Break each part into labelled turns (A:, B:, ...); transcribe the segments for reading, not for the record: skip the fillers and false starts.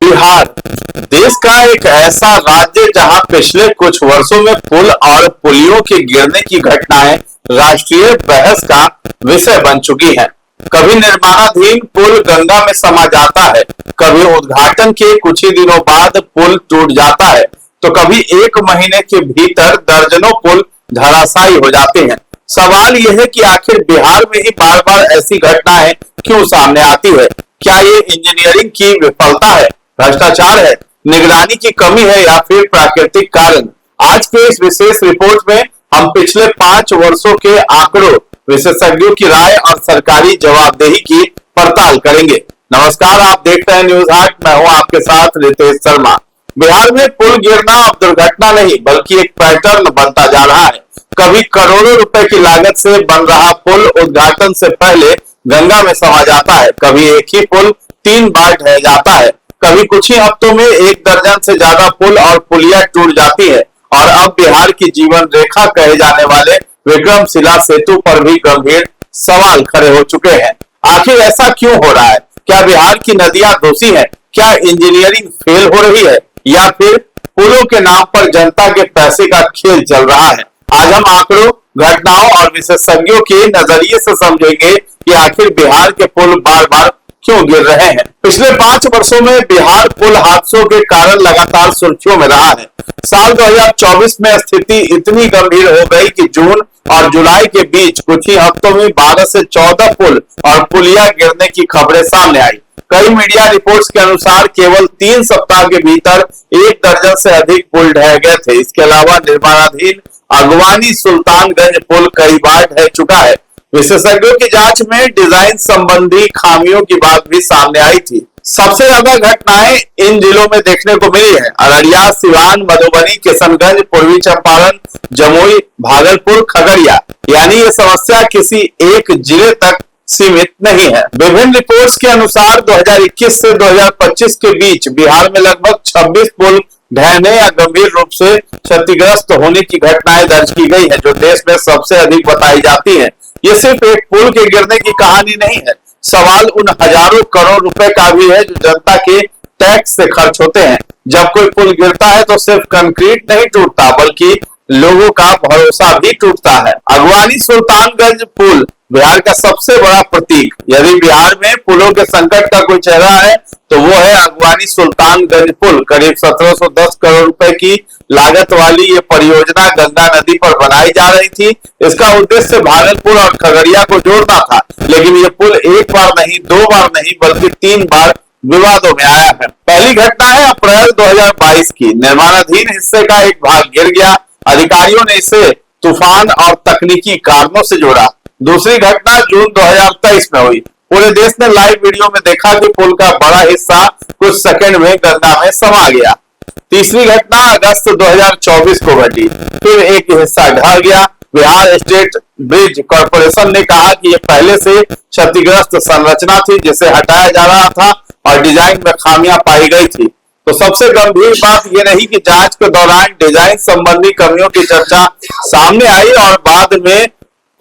A: बिहार देश का एक ऐसा राज्य जहां पिछले कुछ वर्षों में पुल और पुलियों के गिरने की घटनाएं राष्ट्रीय बहस का विषय बन चुकी हैं। कभी निर्माणाधीन पुल गंगा में समा जाता है, कभी उद्घाटन के कुछ ही दिनों बाद पुल टूट जाता है, तो कभी एक महीने के भीतर दर्जनों पुल धराशायी हो जाते हैं। सवाल यह है कि आखिर बिहार में ही बार बार ऐसी घटनाएं क्यों सामने आती है? क्या ये इंजीनियरिंग की विफलता है, भ्रष्टाचार है, निगरानी की कमी है या फिर प्राकृतिक कारण? आज के इस विशेष रिपोर्ट में हम पिछले 5 वर्षों के आंकड़ों, विशेषज्ञों की राय और सरकारी जवाबदेही की पड़ताल करेंगे। नमस्कार, आप देख रहे हैं न्यूज हाट। मैं हूं आपके साथ रितेश शर्मा। बिहार में पुल गिरना अब दुर्घटना नहीं बल्कि एक पैटर्न बनता जा रहा है। कभी करोड़ों रुपए की लागत से बन रहा पुल उद्घाटन से पहले गंगा में समा जाता है, कभी एक ही पुल 3 बार ढह जाता है, कभी कुछ ही हफ्तों में 1 दर्जन से ज्यादा पुल और पुलिया टूट जाती है और अब बिहार की जीवन रेखा कहे जाने वाले विक्रमशिला सेतु पर भी गंभीर सवाल खड़े हो चुके हैं। आखिर ऐसा क्यों हो रहा है? क्या बिहार की नदियां दोषी हैं? क्या इंजीनियरिंग फेल हो रही है या फिर पुलों के नाम पर जनता के पैसे का खेल चल रहा है? आज हम आंकड़ों, घटनाओं और विशेषज्ञों के नजरिए से समझेंगे कि आखिर बिहार के पुल बार बार क्यों गिर रहे हैं। पिछले 5 वर्षों में बिहार पुल हादसों के कारण लगातार सुर्खियों में रहा है। साल 2024 में स्थिति इतनी गंभीर हो गई कि जून और जुलाई के बीच कुछ ही हफ्तों में 12 से 14 पुल और पुलिया गिरने की खबरें सामने आई। कई मीडिया रिपोर्ट्स के अनुसार केवल 3 सप्ताह के भीतर 1 दर्जन से अधिक पुल ढह गए थे। इसके अलावा निर्माणाधीन अगवानी सुल्तानगंज पुल कई बार ढह चुका है। विशेषज्ञों की जांच में डिजाइन संबंधी खामियों की बात भी सामने आई थी। सबसे ज्यादा घटनाएं इन जिलों में देखने को मिली है। अररिया, सिवान, मधुबनी, किशनगंज, पूर्वी चंपारण, जमुई, भागलपुर, खगड़िया। यानी ये समस्या किसी एक जिले तक सीमित नहीं है। विभिन्न रिपोर्ट्स के अनुसार 2021 से 2025 के बीच बिहार में लगभग 26 पुल ढहने या गंभीर रूप से क्षतिग्रस्त होने की घटनाएं दर्ज की गई है, जो देश में सबसे अधिक बताई जाती है। ये सिर्फ एक पुल के गिरने की कहानी नहीं है। सवाल उन हजारों करोड़ रुपए का भी है जो जनता के टैक्स से खर्च होते हैं। जब कोई पुल गिरता है तो सिर्फ कंक्रीट नहीं टूटता बल्कि लोगों का भरोसा भी टूटता है। अगवानी सुल्तानगंज पुल बिहार का सबसे बड़ा प्रतीक। यदि बिहार में पुलों के संकट का कोई चेहरा है तो वो है अगवानी सुल्तानगंज पुल। करीब 1710 करोड़ रुपए की लागत वाली ये परियोजना गंगा नदी पर बनाई जा रही थी। इसका उद्देश्य भागलपुर और खगड़िया को जोड़ना था, लेकिन ये पुल एक बार नहीं, 2 बार नहीं बल्कि 3 बार विवादों में आया है। पहली घटना है अप्रैल 2022 की। निर्माणाधीन हिस्से का एक भाग गिर गया। अधिकारियों ने इसे तूफान और तकनीकी कारणों से जोड़ा। दूसरी घटना जून 2023 में हुई। पूरे देश ने लाइव वीडियो में देखा कि पुल का बड़ा हिस्सा कुछ सेकंड में गंगा में समा गया। तीसरी घटना अगस्त 2024 को घटी। फिर एक हिस्सा ढह गया। बिहार स्टेट ब्रिज कॉर्पोरेशन ने कहा कि यह पहले से क्षतिग्रस्त संरचना थी जिसे हटाया जा रहा था और डिजाइन में खामियां पाई गई थी। तो सबसे गंभीर बात यह रही कि जांच के दौरान डिजाइन संबंधी कमियों की चर्चा सामने आई और बाद में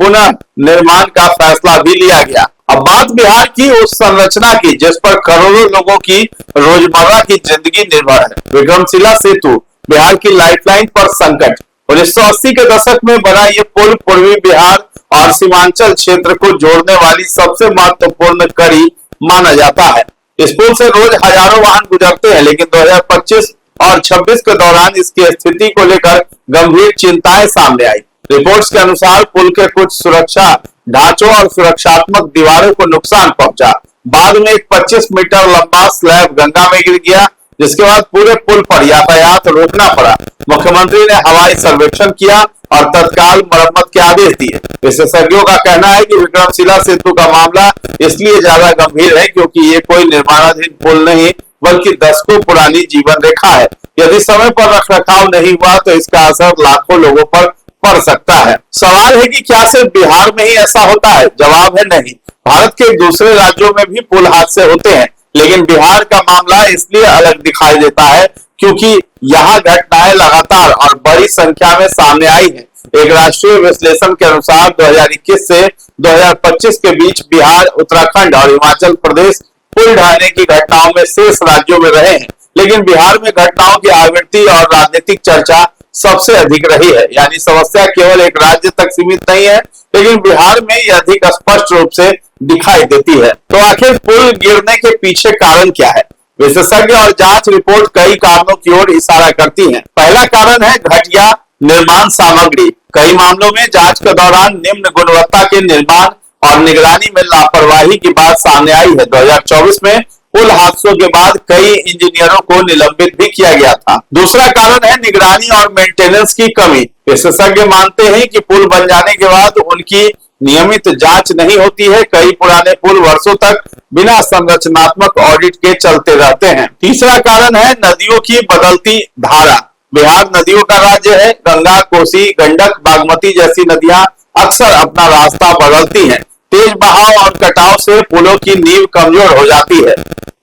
A: पुनः निर्माण का फैसला भी लिया गया। अब बात बिहार की उस संरचना की जिस पर करोड़ों लोगों की रोजमर्रा की जिंदगी निर्भर है। विक्रमशिला सेतु बिहार की लाइफलाइन पर संकट। 1980 के दशक में बना ये पुल पूर्वी बिहार और सीमांचल क्षेत्र को जोड़ने वाली सबसे महत्वपूर्ण कड़ी माना जाता है। इस पुल से रोज हजारों वाहन गुजरते हैं, लेकिन 2025 और 26 के दौरान इसकी स्थिति को लेकर गंभीर चिंताएं सामने आई। रिपोर्ट्स के अनुसार पुल के कुछ सुरक्षा ढांचों और सुरक्षात्मक दीवारों को नुकसान पहुंचा। बाद में एक 25 मीटर लंबा स्लैब गंगा में गिर गया, जिसके बाद पूरे पुल पर यातायात रोकना पड़ा। मुख्यमंत्री ने हवाई सर्वेक्षण किया और तत्काल मरम्मत के आदेश दिए। विशेषज्ञों का कहना है कि विक्रमशिला सेतु का मामला इसलिए ज्यादा गंभीर है क्योंकि ये कोई निर्माणाधीन पुल नहीं बल्कि दशकों पुरानी जीवन रेखा है। यदि समय पर रखरखाव नहीं हुआ तो इसका असर लाखों लोगों पर पड़ सकता है। सवाल है कि क्या सिर्फ बिहार में ही ऐसा होता है? जवाब है नहीं। भारत के दूसरे राज्यों में भी पुल हादसे होते हैं, लेकिन बिहार का मामला इसलिए अलग दिखाई देता है क्योंकि यहाँ घटनाएं लगातार और बड़ी संख्या में सामने आई है। एक राष्ट्रीय विश्लेषण के अनुसार 2021 से 2025 के बीच बिहार, उत्तराखंड और हिमाचल प्रदेश पुल ढहने की घटनाओं में शेष राज्यों में रहे हैं। लेकिन बिहार में घटनाओं की आवृत्ति और राजनीतिक चर्चा सबसे अधिक रही है। यानी समस्या केवल एक राज्य तक सीमित नहीं है, लेकिन बिहार में यह अधिक स्पष्ट रूप से दिखाई देती है। तो आखिर पुल गिरने के पीछे कारण क्या है? विशेषज्ञ और जांच रिपोर्ट कई कारणों की ओर इशारा करती है। पहला कारण है घटिया निर्माण सामग्री। कई मामलों में जांच के दौरान निम्न गुणवत्ता के निर्माण और निगरानी में लापरवाही की बात सामने आई है। 2024 में पुल हादसों के बाद कई इंजीनियरों को निलंबित भी किया गया था। दूसरा कारण है निगरानी और मेंटेनेंस की कमी। विशेषज्ञ मानते हैं कि पुल बन जाने के बाद उनकी नियमित जांच नहीं होती है। कई पुराने पुल वर्षों तक बिना संरचनात्मक ऑडिट के चलते रहते हैं। तीसरा कारण है नदियों की बदलती धारा। बिहार नदियों का राज्य है। गंगा, कोसी, गंडक, बागमती जैसी नदियां अक्सर अपना रास्ता बदलती हैं। तेज बहाव और कटाव से पुलों की नींव कमजोर हो जाती है।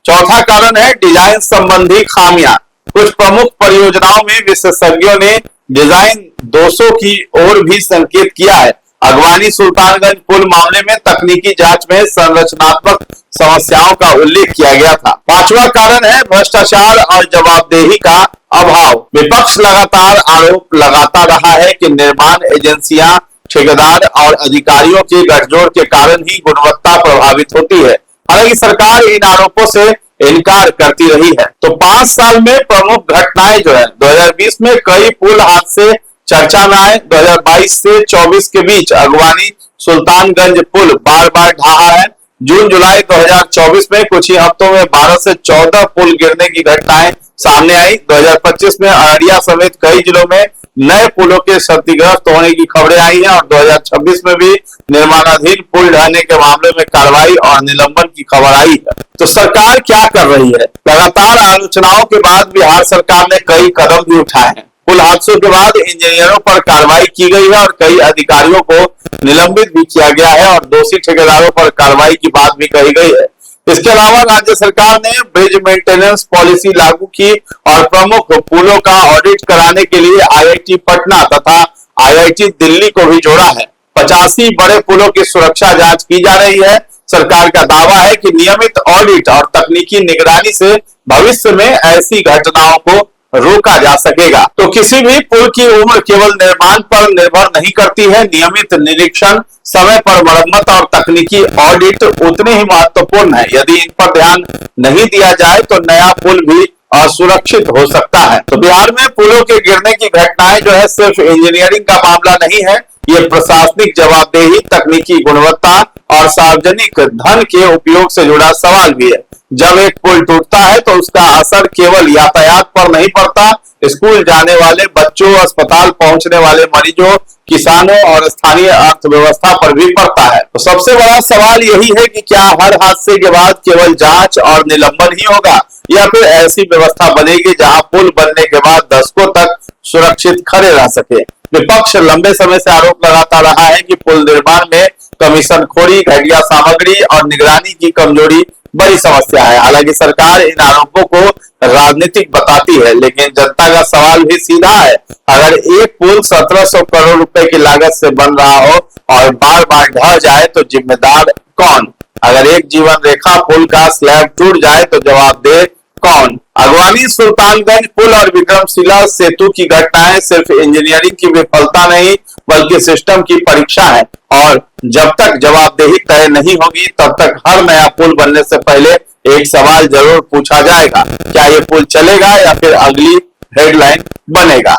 A: चौथा कारण है डिजाइन संबंधी खामियां। कुछ प्रमुख परियोजनाओं में विशेषज्ञों ने डिजाइन दोषों की ओर भी संकेत किया है। अगवानी सुल्तानगंज पुल मामले में तकनीकी जांच में संरचनात्मक समस्याओं का उल्लेख किया गया था। पांचवा कारण है भ्रष्टाचार और जवाबदेही का अभाव। विपक्ष लगातार आरोप लगाता रहा है कि निर्माण एजेंसियां, ठेकेदार और अधिकारियों के गठजोड़ के कारण ही गुणवत्ता प्रभावित होती है। हालांकि सरकार इन आरोपों से इनकार करती रही है। तो 5 साल में प्रमुख घटनाएं जो है 2020 में कई पुल हादसे चर्चा में आए। 2022 से 24 के बीच अगवानी सुल्तानगंज पुल बार बार ढहा है। जून जुलाई 2024 में कुछ ही हफ्तों में 12 से 14 पुल गिरने की घटनाएं सामने आई। 2025 में अररिया समेत कई जिलों में नए पुलों के क्षतिग्रस्त होने की खबरें आई हैं और 2026 में भी निर्माणाधीन पुल ढहने के मामले में कार्रवाई और निलंबन की खबर आई है। तो सरकार क्या कर रही है? लगातार आलोचनाओं के बाद बिहार सरकार ने कई कदम भी उठाए हैं। पुल हादसों के बाद इंजीनियरों पर कार्रवाई की गई है और कई अधिकारियों को निलंबित भी किया गया है और दोषी ठेकेदारों पर कार्रवाई की बात भी कही गई है। इसके अलावा राज्य सरकार ने ब्रिज मेंटेनेंस पॉलिसी लागू की और प्रमुख पुलों का ऑडिट कराने के लिए आईआईटी पटना तथा आईआईटी दिल्ली को भी जोड़ा है। 85 बड़े पुलों की सुरक्षा जांच की जा रही है। सरकार का दावा है कि नियमित ऑडिट और तकनीकी निगरानी से भविष्य में ऐसी घटनाओं को रोका जा सकेगा। तो किसी भी पुल की उम्र केवल निर्माण पर निर्भर नहीं करती है। नियमित निरीक्षण, समय पर मरम्मत और तकनीकी ऑडिट उतने ही महत्वपूर्ण है। यदि इन पर ध्यान नहीं दिया जाए तो नया पुल भी असुरक्षित हो सकता है। तो बिहार में पुलों के गिरने की घटनाएं जो है सिर्फ इंजीनियरिंग का मामला नहीं है, ये प्रशासनिक जवाबदेही, तकनीकी गुणवत्ता और सार्वजनिक धन के उपयोग से जुड़ा सवाल भी है। जब एक पुल टूटता है तो उसका असर केवल यातायात पर नहीं पड़ता, स्कूल जाने वाले बच्चों, अस्पताल पहुंचने वाले मरीजों, किसानों और स्थानीय अर्थव्यवस्था पर भी पड़ता है। तो सबसे बड़ा सवाल यही है कि क्या हर हादसे के बाद केवल जांच और निलंबन ही होगा या फिर ऐसी व्यवस्था बनेगी जहां पुल बनने के बाद दशकों तक सुरक्षित खड़े रह सके। विपक्ष लंबे समय से आरोप लगाता रहा है कि पुल निर्माण में कमीशनखोरी, घटिया सामग्री और निगरानी की कमजोरी बड़ी समस्या है। हालांकि सरकार इन आरोपों को राजनीतिक बताती है, लेकिन जनता का सवाल भी सीधा है। अगर एक पुल 1700 करोड़ रुपए की लागत से बन रहा हो और बार बार ढह जाए तो जिम्मेदार कौन? अगर एक जीवन रेखा पुल का स्लैब टूट जाए तो जवाबदेह कौन? अगवानी सुल्तानगंज पुल और विक्रमशिला सेतु की घटनाएं सिर्फ इंजीनियरिंग की विफलता नहीं बल्कि सिस्टम की परीक्षा है और जब तक जवाबदेही तय नहीं होगी तब तक हर नया पुल बनने से पहले एक सवाल जरूर पूछा जाएगा, क्या ये पुल चलेगा या फिर अगली हेडलाइन बनेगा।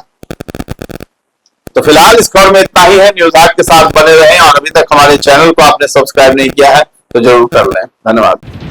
A: तो फिलहाल इस खबर में इतना ही है। न्यूज हाट के साथ बने रहें और अभी तक हमारे चैनल को आपने सब्सक्राइब नहीं किया है तो जरूर कर लें। धन्यवाद।